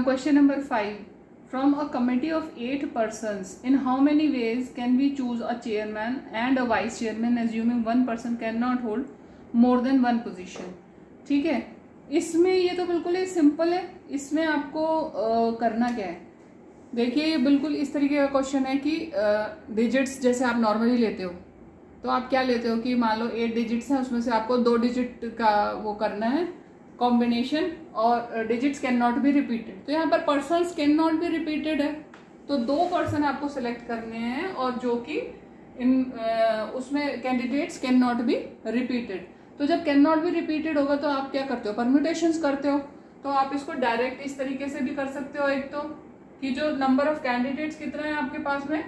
Question number 5, from a committee of 8 persons in how many ways can we choose a chairman and a vice chairman assuming one person cannot hold more than one position। ठीक है, इसमें ये तो बिल्कुल ही simple है। इसमें आपको करना क्या है, देखिए ये बिल्कुल इस तरीके का क्वेश्चन है कि डिजिट्स जैसे आप नॉर्मली लेते हो तो आप क्या लेते हो कि मान लो 8 डिजिट्स हैं, उसमें से आपको 2 डिजिट का वो करना है कॉम्बिनेशन, और digits can not be repeated. तो यहाँ पर persons can not be repeated है, तो 2 पर्सन आपको सिलेक्ट करने हैं और जो कि इन उसमें candidates can not be repeated. तो जब कैन नॉट बी रिपीटेड होगा तो आप क्या करते हो, परम्यूटेशंस करते हो। तो आप इसको डायरेक्ट इस तरीके से भी कर सकते हो, एक तो कि जो नंबर ऑफ कैंडिडेट्स कितना है आपके पास में,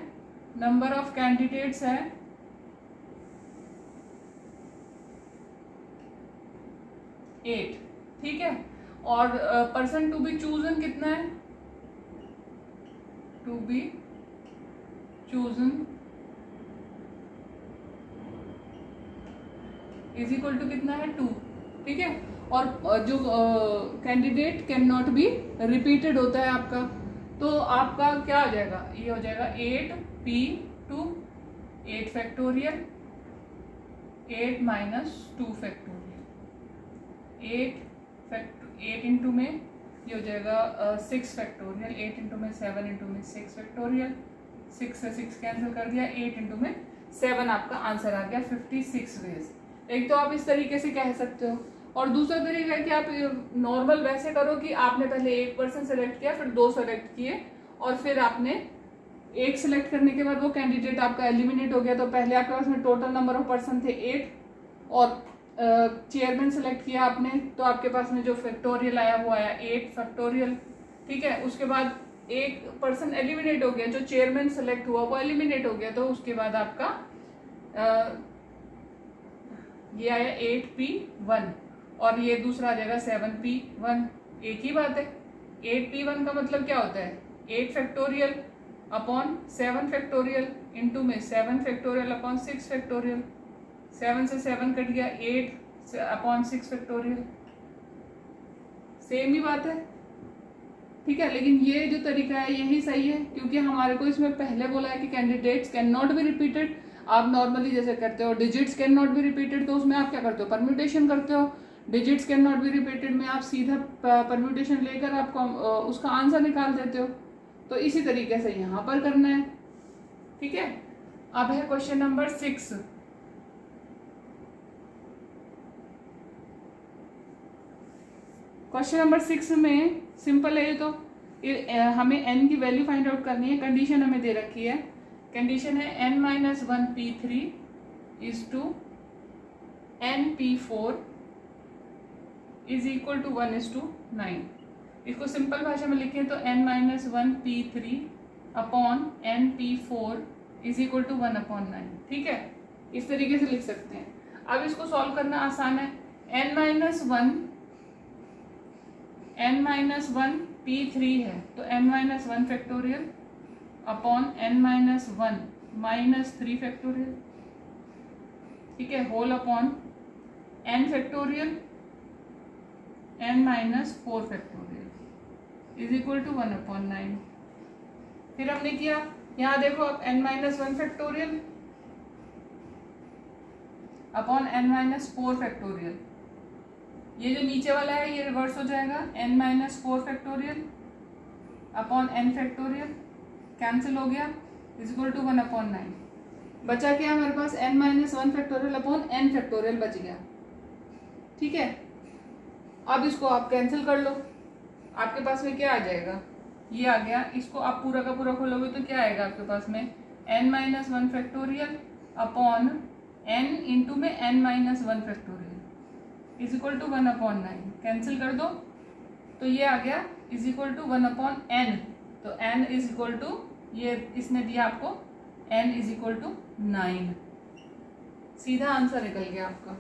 नंबर ऑफ कैंडिडेट्स है 8, ठीक है, और पर्सन टू बी चूजन कितना है, to be chosen is equal to कितना है 2, ठीक है, और जो candidate can not be repeated होता है आपका, तो आपका क्या हो जाएगा, ये हो जाएगा 8p2 8 factorial 8 minus 2 factorial 8 into में ये हो जाएगा 6 फैक्टोरियल, 8 इंटू में 7 इंटू में 6 फैक्टोरियल, 6 से 6 कैंसिल कर दिया, 8 इंटू में 7 आपका आंसर आ गया 56 वेज। एक तो आप इस तरीके से कह सकते हो, और दूसरा तरीका है कि आप नॉर्मल वैसे करो कि आपने पहले 1 पर्सन सेलेक्ट किया, फिर 2 सेलेक्ट किए, और फिर आपने 1 सेलेक्ट करने के बाद वो कैंडिडेट आपका एलिमिनेट हो गया, तो पहले आपके पास में टोटल नंबर ऑफ पर्सन थे 8, और चेयरमैन सेलेक्ट किया आपने तो आपके पास में जो फैक्टोरियल आया वो आया 8 फैक्टोरियल, ठीक है। उसके बाद 1 पर्सन एलिमिनेट हो गया, जो चेयरमैन सेलेक्ट हुआ वो एलिमिनेट हो गया, तो उसके बाद आपका ये आया 8p1, और ये दूसरा आ जाएगा 7p1। एक ही बात है, 8p1 का मतलब क्या होता है, 8 फैक्टोरियल अपॉन 7 फैक्टोरियल इंटू में 7 फैक्टोरियल अपॉन 6 फैक्टोरियल, 7 से 7 कट गया, 8 अपॉन 6 फैक्टोरियल, सेम ही बात है, ठीक है। लेकिन ये जो तरीका है यही सही है, क्योंकि हमारे को इसमें पहले बोला है कि candidates can not be repeated. आप नॉर्मली जैसे करते हो digits can not be repeated, तो उसमें आप क्या करते हो, परम्यूटेशन करते हो। Digits can not be repeated में आप सीधा परम्यूटेशन लेकर आप उसका आंसर निकाल देते हो। तो इसी तरीके से यहाँ पर करना है, ठीक है। अब है क्वेश्चन नंबर 6। क्वेश्चन नंबर 6 में सिंपल है, ये तो हमें n की वैल्यू फाइंड आउट करनी है। कंडीशन हमें दे रखी है, कंडीशन है n-1p3 is to np4 is equal to 1:9। इसको सिंपल भाषा में लिखें तो n-1p3 upon np4 is equal to 1/9, ठीक है। इस तरीके से लिख सकते हैं। अब इसको सॉल्व करना आसान है। n-1 p3 है तो n-1 factorial upon n-1 minus 3 factorial, ठीक है, whole upon n factorial n-4 factorial is equal to 1/9। फिर हमने किया, यहाँ देखो अब n-1 factorial upon n-4 factorial, ये जो नीचे वाला है ये रिवर्स हो जाएगा, n-4 factorial upon n factorial cancel हो गया इज इक्वल टू 1/9। बचा क्या हमारे पास, n-1 factorial upon n factorial बच गया, ठीक है। अब इसको आप कैंसिल कर लो, आपके पास में क्या आ जाएगा, ये आ गया। इसको आप पूरा का पूरा खोलोगे तो क्या आएगा आपके पास में, n-1 factorial upon n into में n-1 factorial is equal to 1/9। Cancel कर दो तो ये आ गया इज इक्वल टू 1/n। तो n इज इक्वल टू, ये इसने दिया आपको n इज इक्वल टू 9। सीधा आंसर निकल गया आपका।